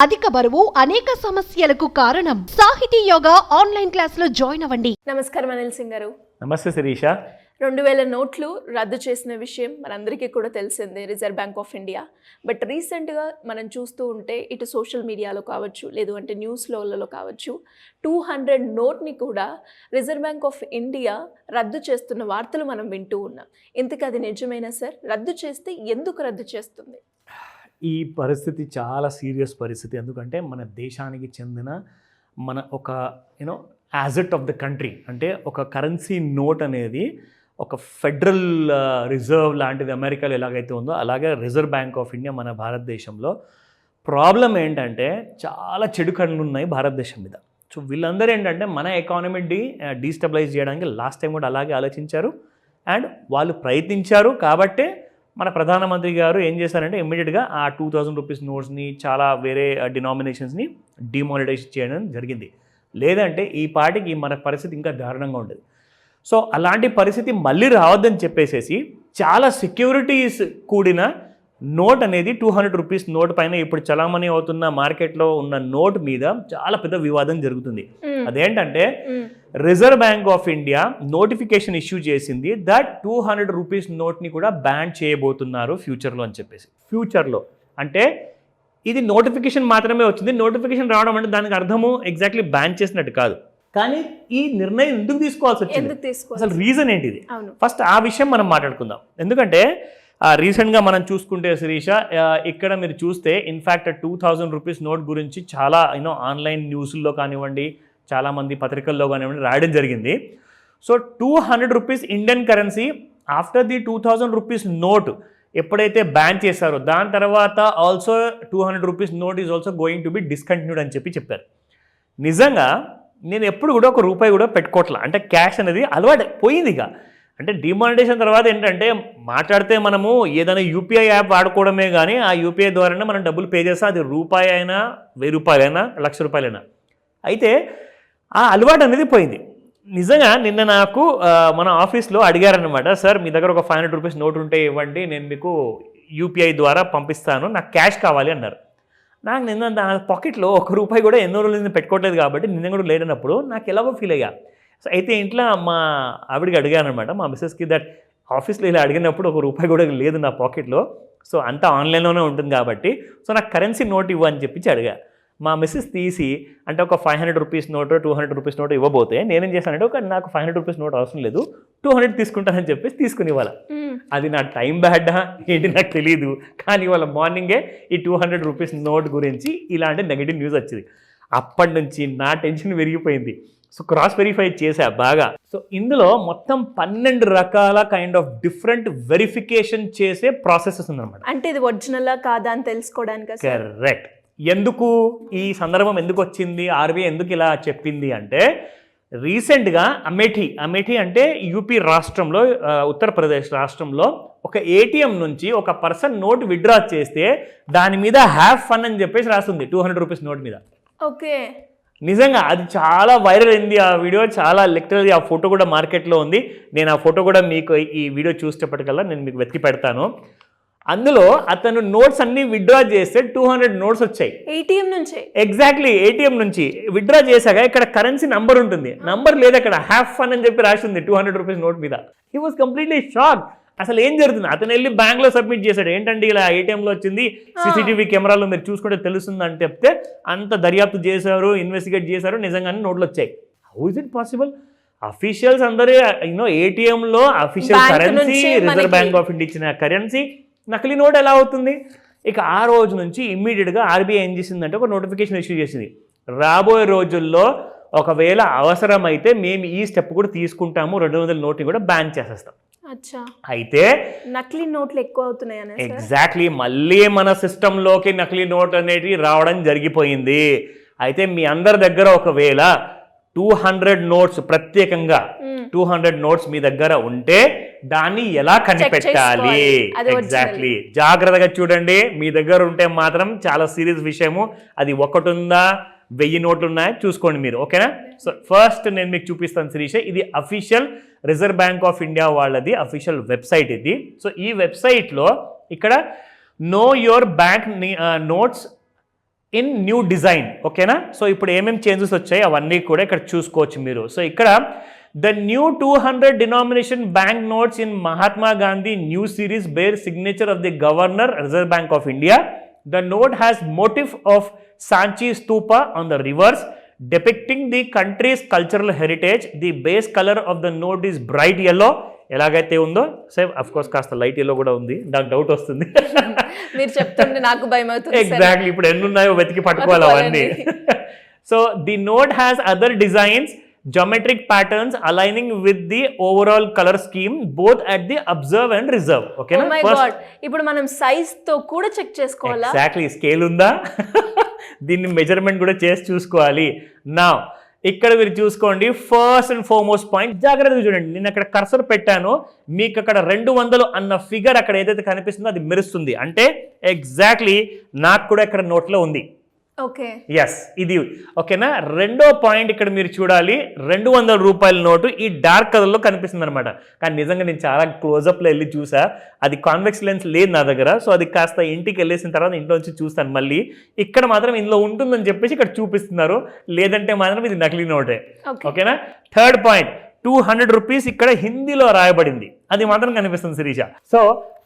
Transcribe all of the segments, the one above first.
అధిక బరువు అనేక సమస్యలకు కారణం. సాహితీ యోగా ఆన్లైన్ క్లాసులో జాయిన్ అవ్వండి. నమస్కారం అనిల్ సింగ్ గారు. నమస్తే శిరీష. 2000 నోట్లు రద్దు చేసిన విషయం మనందరికీ కూడా తెలిసిందే, reserve bank of India. But రీసెంట్గా మనం చూస్తూ ఉంటే ఇటు సోషల్ మీడియాలో కావచ్చు, లేదు అంటే న్యూస్లలో కావచ్చు, 200 నోట్ని కూడా రిజర్వ్ బ్యాంక్ ఆఫ్ ఇండియా రద్దు చేస్తున్న వార్తలు మనం వింటూ ఉన్నాం. ఇంతకు అది నిజమేనా సార్? రద్దు చేస్తే ఎందుకు రద్దు చేస్తుంది? ఈ పరిస్థితి చాలా సీరియస్ పరిస్థితి. ఎందుకంటే మన దేశానికి చెందిన మన ఒక యాజెట్ ఆఫ్ ద కంట్రీ, అంటే ఒక కరెన్సీ నోట్ అనేది ఒక ఫెడరల్ రిజర్వ్ లాంటిది అమెరికాలో ఎలాగైతే ఉందో అలాగే రిజర్వ్ బ్యాంక్ ఆఫ్ ఇండియా మన భారతదేశంలో. ప్రాబ్లం ఏంటంటే చాలా చెడు కళ్ళు ఉన్నాయి భారతదేశం మీద. సో వీళ్ళందరూ ఏంటంటే మన ఎకానమీ డీస్టెబిలైజ్ చేయడానికి లాస్ట్ టైం కూడా అలాగే ఆలోచించారు అండ్ వాళ్ళు ప్రయత్నించారు. కాబట్టే మన ప్రధానమంత్రి గారు ఏం చేశారంటే ఇమ్మీడియట్గా ఆ 2000 రూపీస్ నోట్స్ని చాలా వేరే డినామినేషన్స్ని డిమానిటైజ్ చేయడం జరిగింది. లేదంటే ఈ పాటికి మన పరిస్థితి ఇంకా దారుణంగా ఉండేది. సో అలాంటి పరిస్థితి మళ్ళీ రావద్దని చెప్పేసేసి చాలా సెక్యూరిటీస్ కూడిన నోట్ అనేది 200 రూపీస్ నోట్ పైన ఇప్పుడు చలామణి అవుతున్న మార్కెట్లో ఉన్న నోట్ మీద చాలా పెద్ద వివాదం జరుగుతుంది. అదేంటంటే reserve bank of India notification issue చేసింది దట్ 200 రూపీస్ నోట్ని కూడా బ్యాన్ చేయబోతున్నారు ఫ్యూచర్లో అని చెప్పేసి. ఫ్యూచర్లో అంటే ఇది నోటిఫికేషన్ మాత్రమే వచ్చింది. నోటిఫికేషన్ రావడం అంటే దానికి అర్థము ఎగ్జాక్ట్లీ బ్యాన్ చేసినట్టు కాదు. కానీ ఈ నిర్ణయం ఎందుకు తీసుకోవాల్సి వచ్చింది, అసలు రీజన్ ఏంటిది? ఫస్ట్ ఆ విషయం మనం మాట్లాడుకుందాం. ఎందుకంటే రీసెంట్గా మనం చూసుకుంటే శిరీష, ఇక్కడ మీరు చూస్తే ఇన్ఫ్యాక్ట్ 2000 రూపీస్ నోట్ గురించి చాలా ఆన్లైన్ న్యూస్లో కానివ్వండి, చాలామంది పత్రికల్లో కానివ్వండి రాయడం జరిగింది. So 200 rupees Indian currency after the 2000 rupees note ఎప్పుడైతే బ్యాన్ చేశారో దాని తర్వాత also 200 rupees note is also going to be discontinued అని చెప్పారు. నిజంగా నేను ఎప్పుడు కూడా ఒక రూపాయి కూడా పెట్టుకోవట్లా, అంటే క్యాష్ అనేది అలవాటు పోయింది. ఇక అంటే డిమానిటైజేషన్ తర్వాత ఏంటంటే మాట్లాడితే మనము ఏదైనా యూపీఐ యాప్ వాడుకోవడమే కానీ ఆ యూపీఐ ద్వారానే మనం డబ్బులు పే చేస్తాం. అది రూపాయి అయినా 1000 రూపాయలైనా 1,00,000 రూపాయలైనా. అయితే ఆ అలవాటు అనేది పోయింది. నిజంగా నిన్న నాకు మన ఆఫీస్లో అడిగారనమాట, సార్ మీ దగ్గర ఒక 500 రూపీస్ నోట్ ఉంటే ఇవ్వండి, నేను మీకు యూపీఐ ద్వారా పంపిస్తాను, నాకు క్యాష్ కావాలి అన్నారు. నాకు నిన్న నా పాకెట్లో 1 రూపాయి కూడా ఎన్నో రోజులు నేను పెట్టుకోవట్లేదు కాబట్టి నిన్న కూడా లేనప్పుడు నాకు ఎలాగో ఫీల్ అయ్యా. సో అయితే ఇంట్లో మా ఆవిడికి అడిగానమాట, మా మిస్సెస్కి, దట్ ఆఫీస్లో ఇలా అడిగినప్పుడు 1 రూపాయి కూడా లేదు నా పాకెట్లో, సో అంతా ఆన్లైన్లోనే ఉంటుంది కాబట్టి సో నాకు కరెన్సీ నోట్ ఇవ్వు అని చెప్పి అడిగా. మా మిస్సెస్ తీసి అంటే ఒక 500 రూపీస్ నోట్ 200 రూపీస్ నోట్ ఇవ్వబోతే నేనేం చేశానంటే నాకు 500 రూపీస్ నోట్ అవసరం లేదు, 200 తీసుకుంటానని చెప్పేసి తీసుకుని ఇవ్వాలి. అది నా టైం బ్యాడా ఏంటి నాకు తెలియదు, కానీ ఇవాళ మార్నింగే ఈ 200 రూపీస్ నోట్ గురించి ఇలాంటి నెగిటివ్ న్యూస్ వచ్చింది. అప్పటి నుంచి నా టెన్షన్ పెరిగిపోయింది. సో క్రాస్ వెరిఫై చేశా బాగా. సో ఇందులో మొత్తం 12 రకాల కైండ్ ఆఫ్ డిఫరెంట్ వెరిఫికేషన్ చేసే ప్రాసెసెస్ ఉందన్నమాట. అంటే ఇది ఒరిజినలా కాదా అని తెలుసుకోవడానికి. కరెక్ట్. ఎందుకు ఈ సందర్భం ఎందుకు వచ్చింది, ఆర్బీఐ ఎందుకు ఇలా చెప్పింది అంటే రీసెంట్గా అమేఠీ అంటే యూపీ రాష్ట్రంలో, ఉత్తరప్రదేశ్ రాష్ట్రంలో ఒక ఏటీఎం నుంచి ఒక పర్సన్ నోట్ విత్డ్రా చేస్తే దాని మీద హ్యావ్ ఫన్ అని చెప్పేసి రాస్తుంది 200 రూపీస్ నోట్ మీద. ఓకే. నిజంగా అది చాలా వైరల్ అయింది ఆ వీడియో, చాలా లిటరల్లీ ఆ ఫోటో కూడా మార్కెట్లో ఉంది. నేను ఆ ఫోటో కూడా మీకు ఈ వీడియో చూసేప్పటికల్లా నేను మీకు వెతికి పెడతాను. అందులో అతను నోట్స్ అన్ని విత్డ్రా చేస్తే 200 నోట్స్ వచ్చాయి ఏటీఎం నుంచి. ఎగ్జాక్ట్లీ ఏటీఎం నుంచి విత్డ్రా చేశాక ఇక్కడ కరెన్సీ నంబర్ ఉంటుంది, నంబర్ లేదు, అక్కడ హ్యావ్ ఫన్ అని చెప్పి రాసింది 200 రూపీస్ నోట్ మీద. He was completely shock. అసలు ఏం జరుగుతుంది? అతను వెళ్ళి బ్యాంక్లో సబ్మిట్ చేశాడు, ఏంటంటే ఇలా ఏటీఎంలో వచ్చింది, సీసీటీవీ కెమెరాలో మీరు చూసుకుంటే తెలుస్తుంది అని చెప్తే అంత దర్యాప్తు చేశారు, ఇన్వెస్టిగేట్ చేశారు, నిజంగానే నోట్లు వచ్చాయి. How is it possible? Officials అందరూ ఏటీఎంలో official currency, reserve bank of India ఇచ్చిన కరెన్సీ, నకిలీ నోట్ ఎలా అవుతుంది? ఇక ఆ రోజు నుంచి ఇమ్మీడియట్గా ఆర్బీఐ ఏం చేసిందంటే ఒక నోటిఫికేషన్ ఇష్యూ చేసింది, రాబోయే రోజుల్లో ఒకవేళ అవసరమైతే మేము ఈ స్టెప్ కూడా తీసుకుంటాము, 200 నోట్ని కూడా బ్యాన్ చేసేస్తాం. అయితే నకిలీ నోట్లు ఎక్కువ అవుతున్నాయి. ఎగ్జాక్ట్లీ, మళ్ళీ మన సిస్టంలోకి నకిలీ నోట్ అనేది రావడం జరిగిపోయింది. అయితే మీ అందరి దగ్గర ఒకవేళ 200 నోట్స్, ప్రత్యేకంగా 200 నోట్స్ మీ దగ్గర ఉంటే దాన్ని ఎలా కనిపెట్టాలి? ఎగ్జాక్ట్లీ, జాగ్రత్తగా చూడండి. మీ దగ్గర ఉంటే మాత్రం చాలా సీరియస్ విషయము. అది 1 ఉందా 1000 నోట్లు ఉన్నాయా చూసుకోండి మీరు, ఓకేనా? సో ఫస్ట్ నేను మీకు చూపిస్తాను శిరీష, ఇది official reserve bank of India వాళ్ళది అఫీషియల్ వెబ్సైట్ ఇది. సో ఈ వెబ్సైట్లో ఇక్కడ know your bank notes in new design. ఓకేనా? సో ఇప్పుడు ఏమేమి చేంజెస్ వచ్చాయి అవన్నీ కూడా ఇక్కడ చూసుకోవచ్చు మీరు. సో ఇక్కడ the new 200 denomination bank notes in Mahatma Gandhi new series bear signature of the governor reserve bank of India. The note has motif of Sanchi stupa on the reverse depicting the country's cultural heritage. The base color of the note is bright yellow. ఎలాగైతే ఉందో same of course కాస్త light yellow కూడా ఉంది, నాకు doubt వస్తుంది. మీరు చెప్తుంటే నాకు భయం అవుతుంది. ఎగ్జాక్ట్లీ, ఇప్పుడు ఎన్ని ఉన్నాయో వెతికి పట్టుకోవాలి అవన్నీ. So the note has other designs, geometric patterns aligning with the overall color scheme both at the observe and reserve. Okay oh my god, ఇప్పుడు మనం సైజ్ తో కూడా చెక్ చేసుకోవాలా? ఎగ్జాక్ట్లీ, స్కేల్ ఉందా దీన్ని మెజర్మెంట్ కూడా చేసి చూసుకోవాలి. నా ఇక్కడ మీరు చూసుకోండి, ఫస్ట్ అండ్ ఫార్మోస్ట్ పాయింట్ జాగ్రత్తగా చూడండి. నేను అక్కడ కర్సర్ పెట్టాను, మీకు అక్కడ 200 అన్న ఫిగర్ అక్కడ ఏదైతే కనిపిస్తుందో అది మెరుస్తుంది, అంటే ఎగ్జాక్ట్లీ నాకు కూడా ఇక్కడ నోట్లో ఉంది. ఓకే, ఎస్, ఇది ఓకేనా. రెండో పాయింట్ ఇక్కడ మీరు చూడాలి, 200 రూపాయల నోటు ఈ డార్క్ కలర్లో కనిపిస్తుంది అనమాట. కానీ నిజంగా నేను చాలా క్లోజప్లో వెళ్ళి చూసా, అది కాన్వెక్స్ లెన్స్ లేదు నా దగ్గర. సో అది కాస్త ఇంటికి వెళ్ళేసిన తర్వాత ఇంట్లో నుంచి చూస్తాను మళ్ళీ. ఇక్కడ మాత్రం ఇందులో ఉంటుందని చెప్పేసి ఇక్కడ చూపిస్తున్నారు, లేదంటే మాత్రం ఇది నకిలీ నోటే. ఓకేనా. థర్డ్ పాయింట్, 200 రూపీస్ ఇక్కడ హిందీలో రాయబడింది, అది మాత్రం కనిపిస్తుంది శిరీష. సో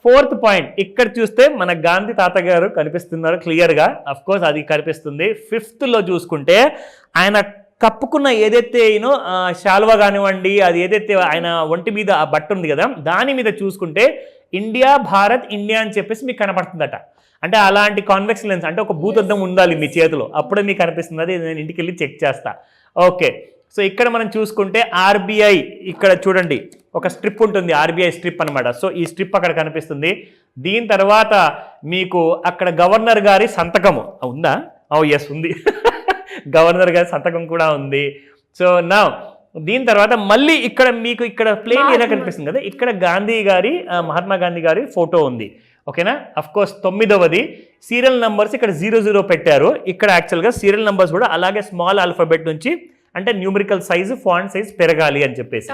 ఫోర్త్ పాయింట్, ఇక్కడ చూస్తే మన గాంధీ తాత గారు కనిపిస్తున్నారు క్లియర్గా, అఫ్ కోర్స్ అది కనిపిస్తుంది. ఫిఫ్త్లో చూసుకుంటే ఆయన కప్పుకున్న ఏదైతే శాల్వా కానివ్వండి, అది ఏదైతే ఆయన ఒంటి మీద ఆ బట్ట ఉంది కదా, దాని మీద చూసుకుంటే ఇండియా భారత్ ఇండియా అని చెప్పేసి మీకు కనపడుతుందట. అంటే అలాంటి కాన్వెక్స్ లెన్స్, అంటే ఒక భూతద్దం ఉండాలి మీ చేతిలో, అప్పుడే మీకు కనిపిస్తుంది. అది నేను ఇంటికి వెళ్ళి చెక్ చేస్తా. ఓకే, సో ఇక్కడ మనం చూసుకుంటే ఆర్బీఐ, ఇక్కడ చూడండి ఒక స్ట్రిప్ ఉంటుంది, ఆర్బీఐ స్ట్రిప్ అనమాట. సో ఈ స్ట్రిప్ అక్కడ కనిపిస్తుంది. దీని తర్వాత మీకు అక్కడ గవర్నర్ గారి సంతకము ఉందా? ఎస్ ఉంది, గవర్నర్ గారి సంతకం కూడా ఉంది. సో నా దీని తర్వాత మళ్ళీ ఇక్కడ మీకు ఇక్కడ ప్లేన్ ఏరియా కనిపిస్తుంది కదా, ఇక్కడ గాంధీ గారి మహాత్మా గాంధీ గారి ఫోటో ఉంది. ఓకేనా. అఫ్ కోర్స్ 9వది సీరియల్ నంబర్స్ ఇక్కడ 00 పెట్టారు. ఇక్కడ యాక్చువల్గా సీరియల్ నంబర్స్ కూడా అలాగే స్మాల్ ఆల్ఫాబెట్ నుంచి, అంటే న్యూమరికల్ సైజు, ఫాంట్ సైజ్ పెరగాలి అని చెప్పేసి,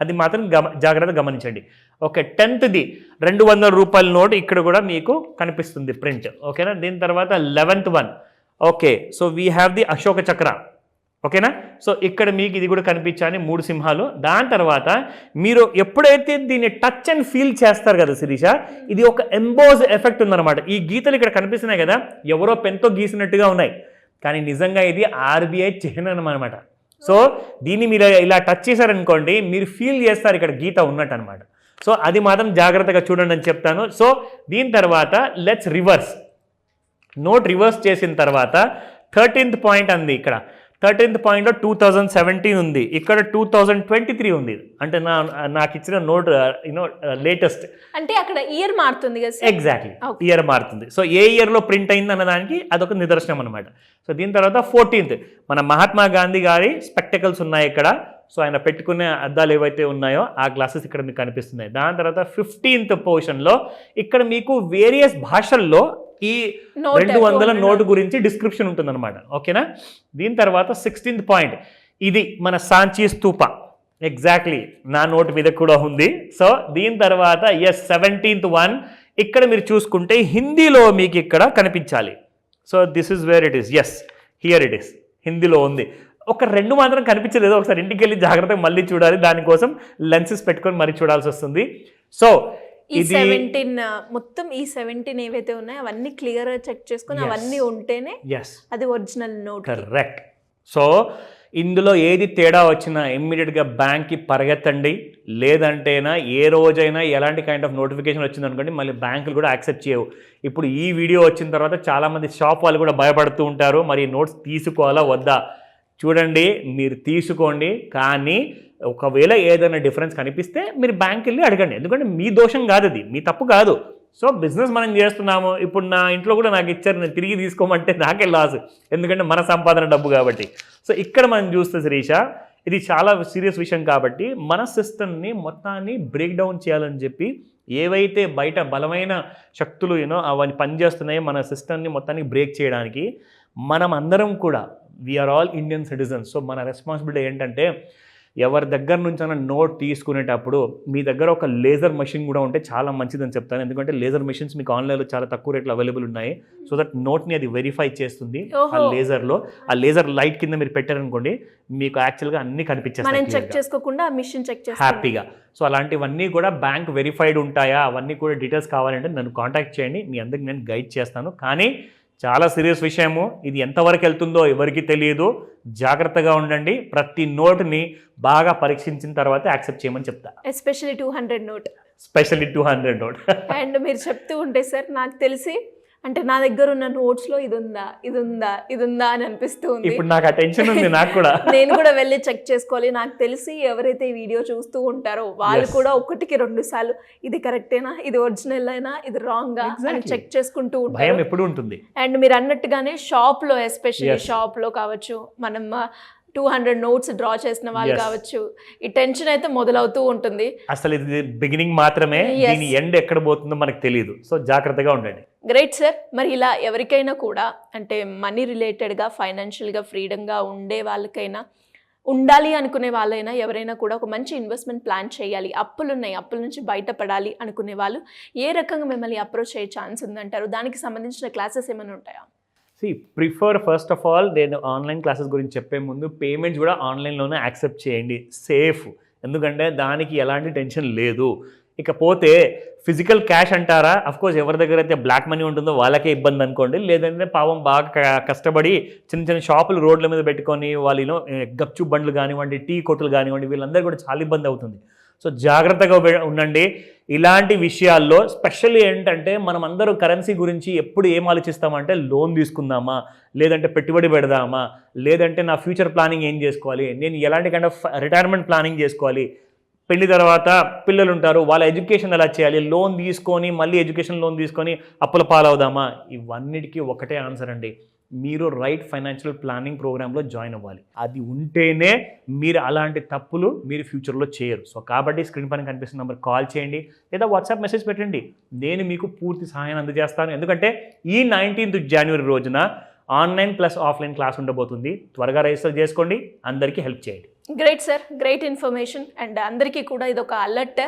అది మాత్రం జాగ్రత్తగా గమనించండి. ఓకే, 10th 200 రూపాయల నోట్ ఇక్కడ కూడా మీకు కనిపిస్తుంది ప్రింట్. ఓకేనా. దీని తర్వాత 11th one. Okay, so we have the Ashoka చక్ర. ఓకేనా. సో ఇక్కడ మీకు ఇది కూడా కనిపించాలి, 3 సింహాలు. దాని తర్వాత మీరు ఎప్పుడైతే దీన్ని టచ్ అండ్ ఫీల్ చేస్తారు కదా శిరీష, ఇది ఒక ఎంబోజ్ ఎఫెక్ట్ ఉందన్నమాట. ఈ గీతలు ఇక్కడ కనిపిస్తున్నాయి కదా, ఎవరో పెన్తో గీసినట్టుగా ఉన్నాయి, కానీ నిజంగా ఇది ఆర్బీఐ చిహ్నం అనమాట. సో దీన్ని మీరు ఇలా టచ్ చేశారనుకోండి, మీరు ఫీల్ చేస్తారు ఇక్కడ గీత ఉన్నట్టు అనమాట. సో అది మాత్రం జాగ్రత్తగా చూడండి అని చెప్తాను. సో దీని తర్వాత లెట్స్ రివర్స్. నోట్ రివర్స్ చేసిన తర్వాత 13th పాయింట్ అంది. ఇక్కడ 13th పాయింట్లో 2017 ఉంది, ఇక్కడ 2023 ఉంది. అంటే నాకు ఇచ్చిన నోట్ లేటెస్ట్, అంటే అక్కడ ఇయర్ మారుతుంది కదా. ఎగ్జాక్ట్లీ, ఇయర్ మారుతుంది. సో ఏ ఇయర్లో ప్రింట్ అయింది అన్నదానికి అదొక నిదర్శనం అనమాట. సో దీని తర్వాత 14th మన మహాత్మా గాంధీ గారి స్పెక్టకల్స్ ఉన్నాయి ఇక్కడ. సో ఆయన పెట్టుకునే అద్దాలు ఏవైతే ఉన్నాయో ఆ గ్లాసెస్ ఇక్కడ మీకు కనిపిస్తున్నాయి. దాని తర్వాత 15th పొజిషన్లో ఇక్కడ మీకు వేరియస్ భాషల్లో ఈ 200 నోటు గురించి డిస్క్రిప్షన్ ఉంటుందన్నమాట. ఓకేనా. దీని తర్వాత 16th పాయింట్, ఇది మన సాంచి స్తూప, ఎగ్జాక్ట్లీ నా నోటు మీద కూడా ఉంది. సో దీని తర్వాత 17th వన్, ఇక్కడ మీరు చూసుకుంటే హిందీలో మీకు ఇక్కడ కనిపించాలి. So this is where it is. Yes, here it is, హిందీలో ఉంది. ఒక 2 మాత్రం కనిపించలేదు, ఒకసారి ఇంటికి వెళ్ళి జాగ్రత్తగా మళ్ళీ చూడాలి, దానికోసం లెన్సెస్ పెట్టుకొని మరీ చూడాల్సి వస్తుంది. సో ఇది 17 మొత్తం ఈ 17 ఏవైతే ఉన్నాయో అవన్నీ క్లియర్ గా చెక్ చేసుకొని అవన్నీ ఉంటేనే అది ఒరిజినల్ నోట్. కరెక్ట్. సో ఇందులో ఏది తేడా వచ్చినా ఇమ్మీడియట్గా బ్యాంక్కి పరిగెత్తండి, లేదంటేనా ఏ రోజైనా ఎలాంటి కైండ్ ఆఫ్ నోటిఫికేషన్ వచ్చింది అనుకోండి, మళ్ళీ బ్యాంకులు కూడా యాక్సెప్ట్ చేయవు. ఇప్పుడు ఈ వీడియో వచ్చిన తర్వాత చాలామంది షాప్ వాళ్ళు కూడా భయపడుతూ ఉంటారు, మరి నోట్స్ తీసుకోవాలా వద్దా. చూడండి, మీరు తీసుకోండి, కానీ ఒకవేళ ఏదైనా డిఫరెన్స్ కనిపిస్తే మీరు బ్యాంక్ వెళ్ళి అడగండి, ఎందుకంటే మీ దోషం కాదు, అది మీ తప్పు కాదు. సో బిజినెస్ మనం చేస్తున్నాము, ఇప్పుడు నా ఇంట్లో కూడా నాకు ఇచ్చారు, నేను తిరిగి తీసుకోమంటే నాకే లాస్, ఎందుకంటే మన సంపాదన డబ్బు కాబట్టి. సో ఇక్కడ మనం చూస్తే శిరీష, ఇది చాలా సీరియస్ విషయం కాబట్టి మన సిస్టమ్ని మొత్తాన్ని బ్రేక్ డౌన్ చేయాలని చెప్పి ఏవైతే బయట బలమైన శక్తులు అవన్నీ పనిచేస్తున్నాయో మన సిస్టమ్ని మొత్తాన్ని బ్రేక్ చేయడానికి మనం అందరం కూడా we are all Indian citizens. So మన రెస్పాన్సిబిలిటీ ఏంటంటే ఎవరి దగ్గర నుంచి అన్న నోట్ తీసుకునేటప్పుడు మీ దగ్గర ఒక లేజర్ మెషిన్ కూడా ఉంటే చాలా మంచిదని చెప్తాను. ఎందుకంటే లేజర్ మెషిన్స్ మీకు ఆన్లైన్లో చాలా తక్కువ రేట్లో అవైలబుల్ ఉన్నాయి. సో దట్ నోట్ని అది వెరిఫై చేస్తుంది ఆ లేజర్లో. ఆ లేజర్ లైట్ కింద మీరు పెట్టారనుకోండి, మీకు యాక్చువల్గా అన్ని కనిపించేస్తాయి చెక్ చేసుకోకుండా మిషన్ చెక్ చేస్తాం హ్యాపీగా. సో అలాంటివన్నీ కూడా బ్యాంక్ వెరిఫైడ్ ఉంటాయా, అవన్నీ కూడా డీటెయిల్స్ కావాలంటే నన్ను కాంటాక్ట్ చేయండి, మీ అందరికి నేను గైడ్ చేస్తాను. కానీ చాలా సీరియస్ విషయము, ఇది ఎంతవరకు వెళ్తుందో ఎవరికి తెలియదు. జాగ్రత్తగా ఉండండి. ప్రతి నోట్ని బాగా పరీక్షించిన తర్వాత యాక్సెప్ట్ చేయమని చెప్తా. Especially 200 note, specially 200 note. And మీరు చెప్తూ ఉంటే సార్ నాకు తెలిసి అంటే నా దగ్గర ఉన్న నోట్స్లో ఇది ఉందా అని అనిపిస్తూ ఉంది. ఇప్పుడు నాకు ఆ టెన్షన్ ఉంది. నాకు కూడా నేను కూడా వెళ్ళి చెక్ చేసుకోవాలి. నాకు తెలిసి ఎవరైతే ఈ వీడియో చూస్తూ ఉంటారో వాళ్ళు కూడా 1-2 సార్లు ఇది కరెక్టేనా, ఇది ఒరిజినల్ అయినా, ఇది రాంగా అని చెక్ చేసుకుంటూ ఉంటారు. భయం ఎప్పుడు ఉంటుంది. అండ్ మీరు అన్నట్టుగానే షాప్లో, ఎస్పెషల్లీ షాప్లో కావచ్చు, మనం 200 నోట్స్ డ్రా చేసిన వాళ్ళు కావచ్చు, ఈ టెన్షన్ అయితే మొదలవుతూ ఉంటుంది. అసలు ఇది బిగినింగ్ మాత్రమే, దీని ఎండ్ ఎక్కడ పోతుందో మనకు తెలియదు. సో జాగ్రత్తగా ఉండండి. Great sir. మరి ఇలా ఎవరికైనా కూడా అంటే మనీ రిలేటెడ్గా, ఫైనాన్షియల్గా ఫ్రీడంగా ఉండే వాళ్ళకైనా, ఉండాలి అనుకునే వాళ్ళైనా, ఎవరైనా కూడా ఒక మంచి ఇన్వెస్ట్మెంట్ ప్లాన్ చేయాలి, అప్పుల నుంచి బయటపడాలి అనుకునే వాళ్ళు ఏ రకంగా మిమ్మల్ని అప్రోచ్ అయ్యే ఛాన్స్ ఉందంటారు? దానికి సంబంధించిన క్లాసెస్ ఏమైనా ఉంటాయా? ప్రిఫర్ ఫస్ట్ ఆఫ్ ఆల్, నేను ఆన్లైన్ క్లాసెస్ గురించి చెప్పే ముందు పేమెంట్స్ కూడా ఆన్లైన్లోనే యాక్సెప్ట్ చేయండి, సేఫ్. ఎందుకంటే దానికి ఎలాంటి టెన్షన్ లేదు. ఇకపోతే ఫిజికల్ క్యాష్ అంటారా, అఫ్కోర్స్ ఎవరి దగ్గర అయితే బ్లాక్ మనీ ఉంటుందో వాళ్ళకే ఇబ్బంది అనుకోండి. లేదంటే పాపం బాగా కష్టపడి చిన్న షాపులు రోడ్ల మీద పెట్టుకొని వాళ్ళు గప్చు బండ్లు కానివ్వండి, టీ కొట్టులు కానివ్వండి, వీళ్ళందరూ కూడా చాలా ఇబ్బంది అవుతుంది. సో జాగ్రత్తగా ఉండండి ఇలాంటి విషయాల్లో. స్పెషల్లీ ఏంటంటే మనం అందరూ కరెన్సీ గురించి ఎప్పుడు ఏం ఆలోచిస్తామంటే, లోన్ తీసుకుందామా, లేదంటే పెట్టుబడి పెడదామా, లేదంటే నా ఫ్యూచర్ ప్లానింగ్ ఏం చేసుకోవాలి, నేను ఎలాంటి కైండ్ ఆఫ్ రిటైర్మెంట్ ప్లానింగ్ చేసుకోవాలి, పెళ్లి తర్వాత పిల్లలు ఉంటారు, వాళ్ళ ఎడ్యుకేషన్ ఎలా చేయాలి, లోన్ తీసుకొని మళ్ళీ ఎడ్యుకేషన్ లోన్ తీసుకొని అప్పుల పాలవుదామా. ఇవన్నిటికీ ఒకటే ఆన్సర్ అండి, మీరు రైట్ ఫైనాన్షియల్ ప్లానింగ్ ప్రోగ్రాంలో జాయిన్ అవ్వాలి. అది ఉంటేనే మీరు అలాంటి తప్పులు మీరు ఫ్యూచర్లో చేయరు. సో కాబట్టి స్క్రీన్ పైన కనిపిస్తున్న నెంబర్ కాల్ చేయండి, లేదా వాట్సాప్ మెసేజ్ పెట్టండి. నేను మీకు పూర్తి సహాయాన్ని అందజేస్తాను. ఎందుకంటే ఈ 19th జనవరి రోజున ఆన్లైన్ ప్లస్ ఆఫ్లైన్ క్లాస్ ఉండబోతుంది. త్వరగా రిజిస్టర్ చేసుకోండి, అందరికీ హెల్ప్ చేయండి. Great sir, great information. And అందరికీ కూడా ఇది ఒక అలర్ట్,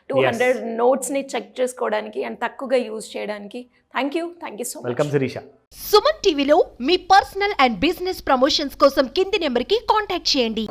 200 నోట్స్ని చెక్ చేసుకోవడానికి అండ్ తక్కువగా యూజ్ చేయడానికి. Thank you so much. Welcome Sirisha. Suman టీవీలో మీ పర్సనల్ అండ్ బిజినెస్ ప్రమోషన్స్ కోసం కింది నెంబర్కి కాంటాక్ట్ చేయండి.